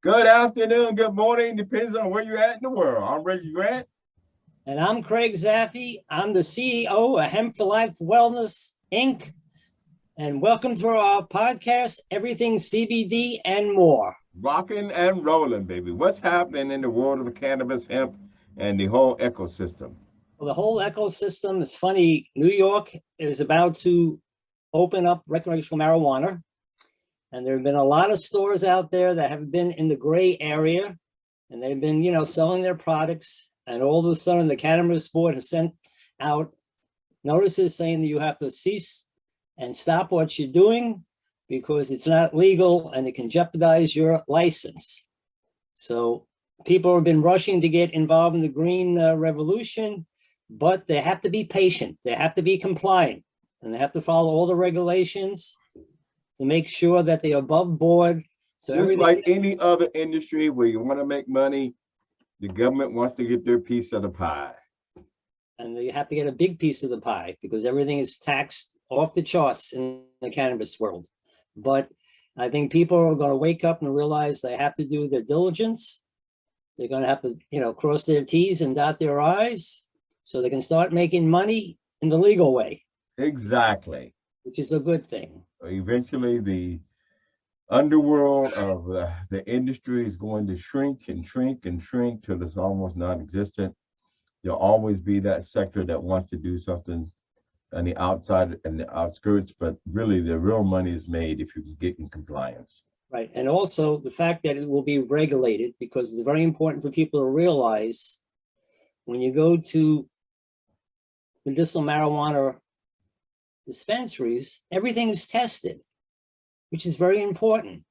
Good afternoon, good morning, depends on where you're at in the world. I'm Reggie Grant. And I'm Craig Zaffe. I'm the CEO of Hemp for Life Wellness, Inc. And welcome to our podcast, Everything CBD and More. Rocking and rolling, baby. What's happening in the world of cannabis, hemp, and the whole ecosystem? Well, the whole ecosystem is funny. New York is about to open up recreational marijuana. And there have been a lot of stores out there that have been in the gray area. And they've been, selling their products. And all of a sudden, the Cannabis Board has sent out notices saying that you have to cease and stop what you're doing because it's not legal and it can jeopardize your license. So people have been rushing to get involved in the green revolution, but they have to be patient. They have to be compliant, and they have to follow all the regulations to make sure that they're above board. So just like any other industry where you want to make money, the government wants to get their piece of the pie. And they have to get a big piece of the pie because everything is taxed off the charts in the cannabis world. But I think people are going to wake up and realize they have to do their diligence. They're going to have to, cross their T's and dot their I's so they can start making money in the legal way. Exactly. Which is a good thing. Eventually, the underworld of the industry is going to shrink and shrink and shrink till it's almost non-existent. There'll always be that sector that wants to do something on the outside and the outskirts, but really the real money is made if you can get in compliance. Right. And also the fact that it will be regulated, because it's very important for people to realize when you go to medicinal marijuana dispensaries, everything is tested, which is very important.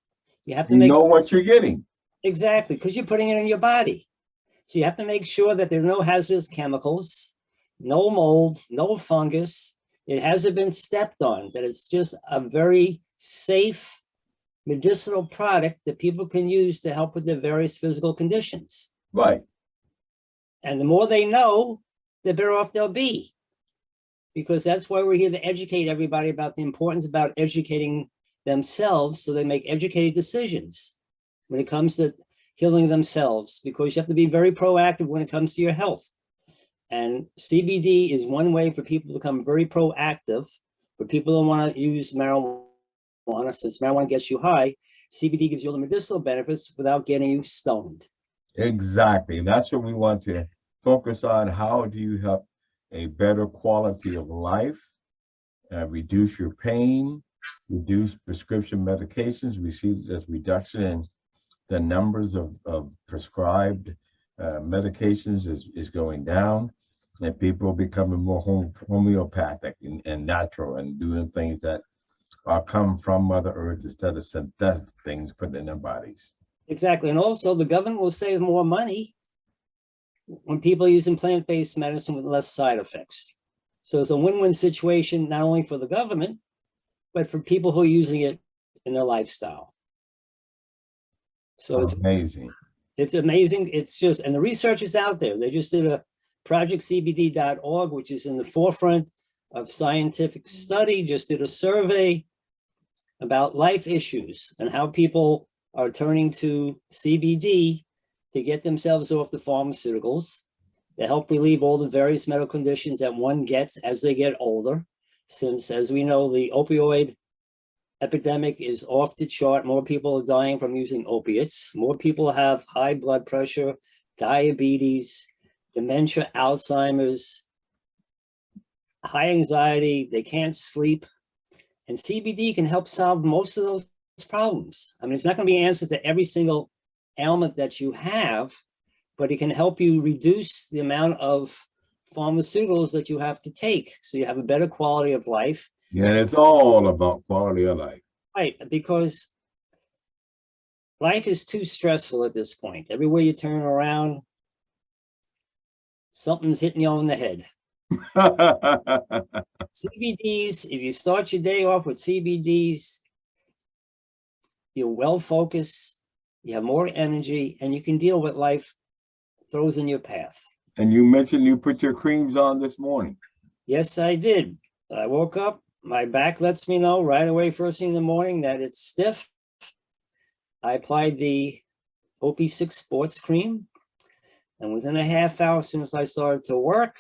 You have to know what you're getting. Exactly, because you're putting it in your body. So you have to make sure that there's no hazardous chemicals, no mold, no fungus. It hasn't been stepped on, that it's just a very safe medicinal product that people can use to help with their various physical conditions. Right. And the more they know, the better off they'll be. Because that's why we're here to educate everybody about the importance about educating themselves so they make educated decisions when it comes to healing themselves, because you have to be very proactive when it comes to your health. And CBD is one way for people to become very proactive. For people who want to use marijuana, since marijuana gets you high, CBD gives you all the medicinal benefits without getting you stoned. Exactly. That's what we want to focus on. How do you have a better quality of life, reduce your pain, reduce prescription medications? We see this reduction in the numbers of prescribed medications is going down, and people are becoming more homeopathic and natural and doing things that are come from Mother Earth instead of synthetic things put in their bodies. Exactly. And also the government will save more money when people are using plant-based medicine with less side effects. So it's a win-win situation, not only for the government, but for people who are using it in their lifestyle. So it's amazing. It's amazing. It's just, and the research is out there. They just did a projectcbd.org, which is in the forefront of scientific study, just did a survey about life issues and how people are turning to CBD to get themselves off the pharmaceuticals, to help relieve all the various medical conditions that one gets as they get older. Since, as we know, the opioid epidemic is off the chart. More people are dying from using opiates. More people have high blood pressure, diabetes, dementia, Alzheimer's, high anxiety. They can't sleep. And CBD can help solve most of those problems. I mean, it's not going to be an answer to every single ailment that you have, but it can help you reduce the amount of pharmaceuticals that you have to take, so you have a better quality of life. Yeah, it's all about quality of life. Right, because life is too stressful at this point. Everywhere you turn around, something's hitting you on the head. CBDs, if you start your day off with CBDs, you're well focused, you have more energy, and you can deal with life throws in your path. And you mentioned you put your creams on this morning. Yes, I did. I woke up, my back lets me know right away first thing in the morning that it's stiff. I applied the OP6 sports cream. And within a half hour, as soon as I started to work,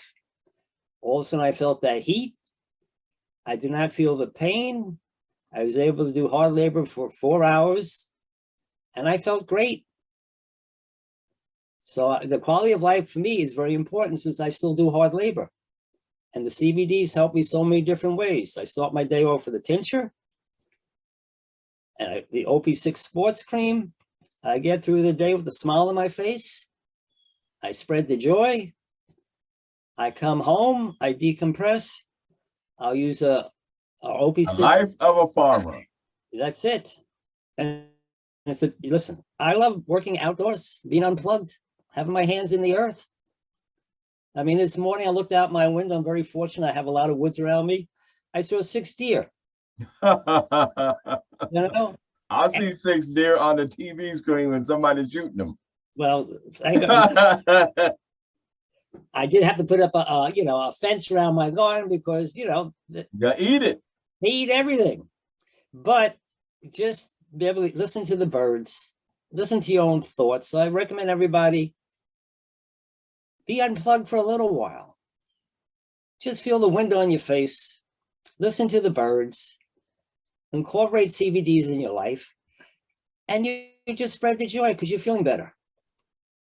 all of a sudden I felt that heat. I did not feel the pain. I was able to do hard labor for 4 hours, and I felt great. So the quality of life for me is very important since I still do hard labor. And the CBDs help me so many different ways. I start my day off with a tincture, and the OP6 sports cream. I get through the day with a smile on my face. I spread the joy. I come home, I decompress. I'll use a OP6. A life of a farmer. That's it. And I said, listen, I love working outdoors, being unplugged, having my hands in the earth. I mean, this morning I looked out my window. I'm very fortunate. I have a lot of woods around me. I saw 6 deer. You know? I see 6 deer on the TV screen when somebody's shooting them. Well, thank God. I did have to put up a fence around my garden because, you eat it. They eat everything. But just be able to listen to the birds, listen to your own thoughts. So I recommend everybody be unplugged for a little while. Just feel the wind on your face, listen to the birds, incorporate CBDs in your life, and you just spread the joy because you're feeling better.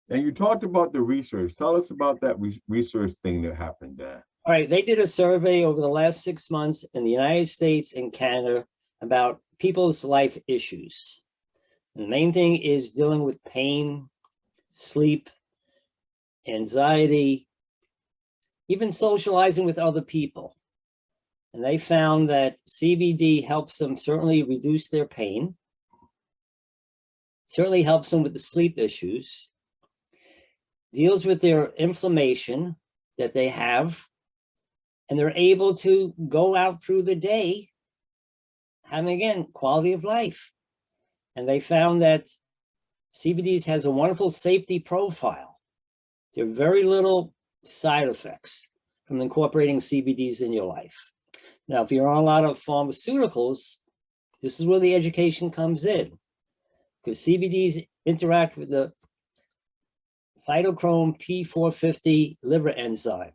And you talked about the research. Tell us about that research thing that happened there. All right, they did a survey over the last 6 months in the United States and Canada about people's life issues. And the main thing is dealing with pain, sleep, anxiety, even socializing with other people. And they found that CBD helps them certainly reduce their pain, certainly helps them with the sleep issues, deals with their inflammation that they have, and they're able to go out through the day having, again, quality of life. And they found that CBDs has a wonderful safety profile. There are very little side effects from incorporating CBDs in your life. Now, if you're on a lot of pharmaceuticals, this is where the education comes in, because CBDs interact with the phytochrome P450 liver enzyme,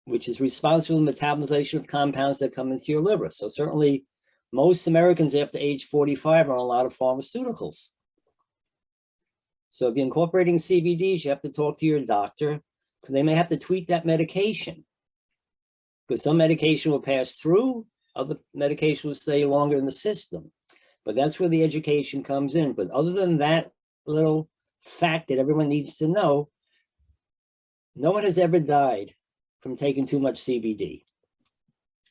which is responsible for the metabolization of compounds that come into your liver. So certainly most Americans after age 45 are on a lot of pharmaceuticals. So if you're incorporating CBDs, you have to talk to your doctor because they may have to tweak that medication, because some medication will pass through, other medication will stay longer in the system. But that's where the education comes in. But other than that little fact that everyone needs to know, no one has ever died from taking too much CBD.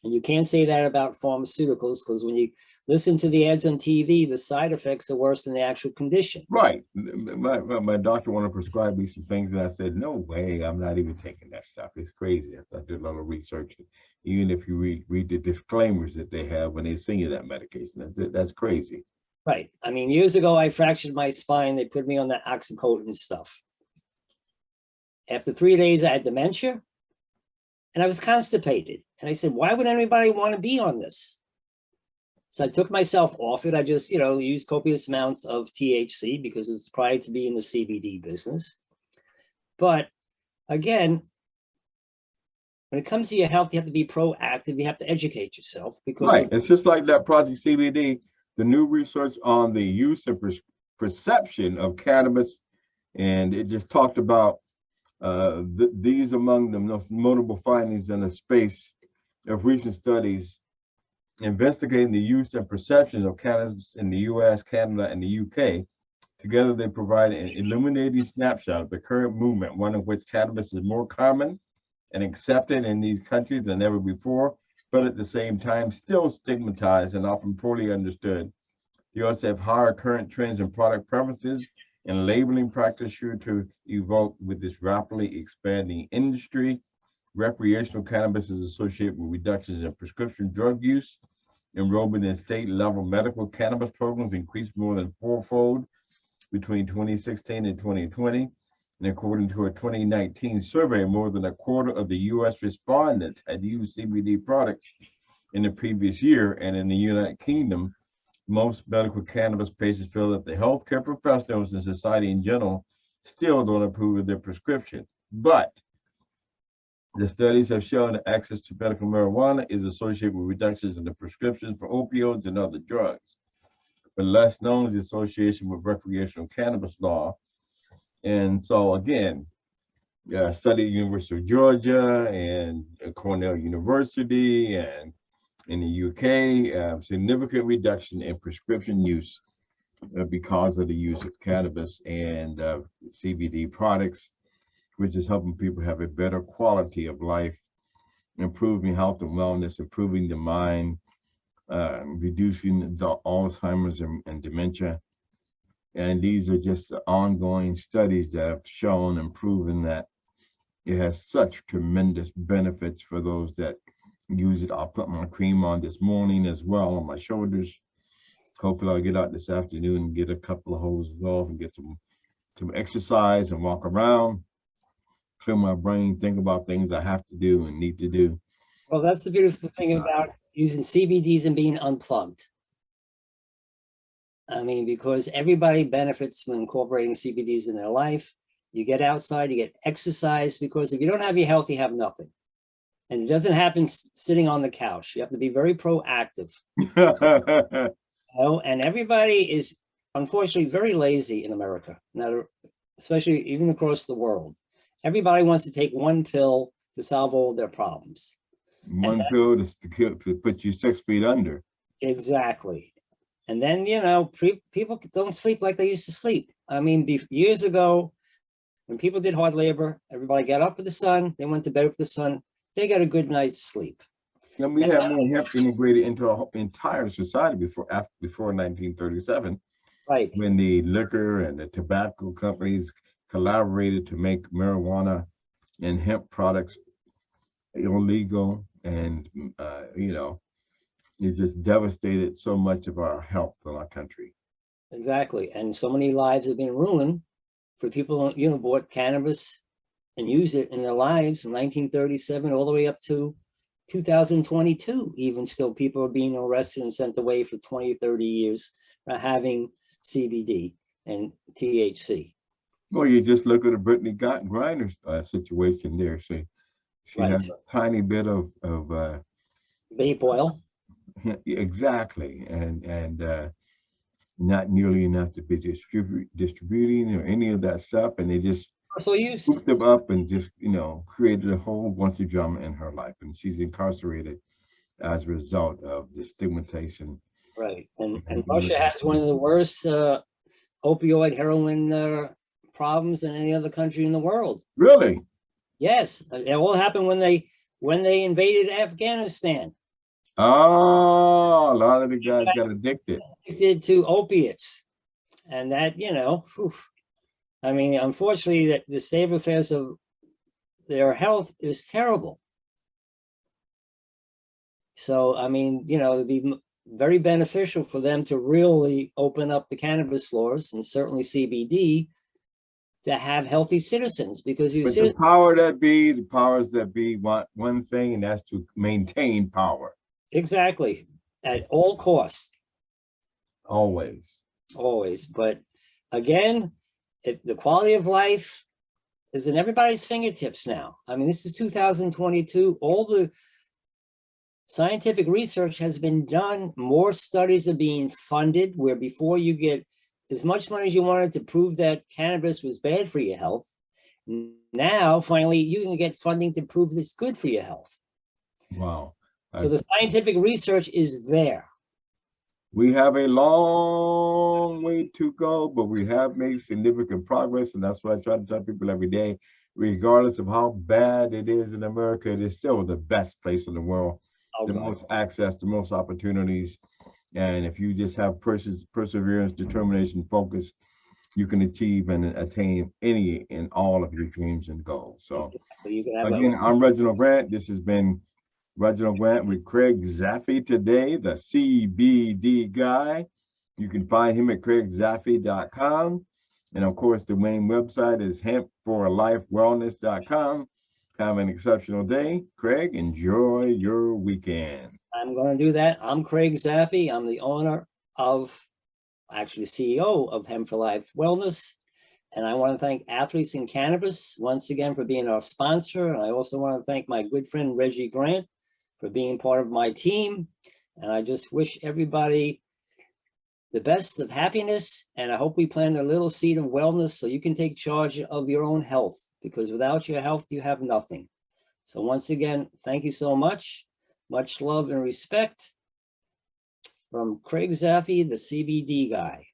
And you can't say that about pharmaceuticals, because when you listen to the ads on TV, the side effects are worse than the actual condition. Right. My doctor wanted to prescribe me some things, and I said, no way, I'm not even taking that stuff. It's crazy. I did a little research. Even if you read the disclaimers that they have when they send you that medication, that's crazy. Right. I mean, years ago, I fractured my spine. They put me on that oxycodone stuff. After 3 days, I had dementia, and I was constipated. And I said, why would anybody want to be on this? So I took myself off it. I just, used copious amounts of THC because it's prior to being in the CBD business. But again, when it comes to your health, you have to be proactive. You have to educate yourself, because right. It's just like that Project CBD, the new research on the use and perception of cannabis. And it just talked about these among the most notable findings in the space of recent studies investigating the use and perceptions of cannabis in the US, Canada, and the UK. Together, they provide an illuminating snapshot of the current movement, one of which cannabis is more common and accepted in these countries than ever before, but at the same time, still stigmatized and often poorly understood. You also have higher current trends in product preferences and labeling practice sure to evolve with this rapidly expanding industry. Recreational cannabis is associated with reductions in prescription drug use. Enrollment in state-level medical cannabis programs increased more than fourfold between 2016 and 2020. And according to a 2019 survey, more than a quarter of the U.S. respondents had used CBD products in the previous year. And in the United Kingdom, most medical cannabis patients feel that the healthcare professionals and society in general still don't approve of their prescription. But the studies have shown that access to medical marijuana is associated with reductions in the prescriptions for opioids and other drugs, but less known is the association with recreational cannabis law. And so again, studied at the University of Georgia and Cornell University and in the UK, significant reduction in prescription use because of the use of cannabis and CBD products, which is helping people have a better quality of life, improving health and wellness, improving the mind, reducing the Alzheimer's and dementia. And these are just the ongoing studies that have shown and proven that it has such tremendous benefits for those that use it. I'll put my cream on this morning as well on my shoulders. Hopefully I'll get out this afternoon and get a couple of hoses off and get some exercise and walk around, clear my brain, think about things I have to do and need to do. Well, that's the beautiful thing about using CBDs and being unplugged. I mean, because everybody benefits when incorporating CBDs in their life. You get outside, you get exercise, because if you don't have your health, you have nothing. And it doesn't happen sitting on the couch. You have to be very proactive. And everybody is unfortunately very lazy in America, now, especially even across the world. Everybody wants to take one pill to solve all their problems. One pill to put you 6 feet under. Exactly. And then, people don't sleep like they used to sleep. I mean, years ago, when people did hard labor, everybody got up with the sun, they went to bed with the sun, they got a good night's sleep. And we had more hemp integrated into our entire society before 1937. Right. When the liquor and the tobacco companies collaborated to make marijuana and hemp products illegal, and it just devastated so much of our health in our country. Exactly. And so many lives have been ruined for people who bought cannabis and use it in their lives from 1937 all the way up to 2022. Even still, people are being arrested and sent away for 20, 30 years for having CBD and THC. Well, you just look at the Brittany Griner situation there. She Right. has a tiny bit of vape oil. Exactly, and not nearly enough to be distributing or any of that stuff, and they just scooped them up and just created a whole bunch of drama in her life, and she's incarcerated as a result of the stigmatization. Right, and Russia has one of the worst opioid heroin problems than any other country in the world. Really? Yes, it all happened when they invaded Afghanistan. Oh, a lot of the guys got addicted to opiates, and that I mean, unfortunately, that the state of affairs of their health is terrible. So I mean, it'd be very beneficial for them to really open up the cannabis laws, and certainly CBD, to have healthy citizens, because the powers that be want one thing, and that's to maintain power. Exactly, at all costs. Always. But again, if the quality of life is in everybody's fingertips now. I mean, this is 2022. All the scientific research has been done. More studies are being funded, where before you get as much money as you wanted to prove that cannabis was bad for your health. Now, finally, you can get funding to prove it's good for your health. Wow. So the scientific research is there. We have a long way to go, but we have made significant progress. And that's what I try to tell people every day. Regardless of how bad it is in America, it is still the best place in the world. The most access, the most opportunities. And if you just have perseverance, determination, focus, you can achieve and attain any and all of your dreams and goals. So again, I'm Reginald Grant. This has been Reginald Grant with Craig Zaffe today, the CBD guy. You can find him at CraigZaffe.com. And of course, the main website is hempforlifewellness.com. Have an exceptional day. Craig, enjoy your weekend. I'm going to do that. I'm Craig Zaffe. I'm the owner actually CEO of Hemp for Life Wellness. And I want to thank Athletes in Cannabis once again for being our sponsor. And I also want to thank my good friend Reggie Grant for being part of my team. And I just wish everybody the best of happiness. And I hope we plant a little seed of wellness so you can take charge of your own health, because without your health, you have nothing. So once again, thank you so much. Much love and respect from Craig Zaffe, the CBD guy.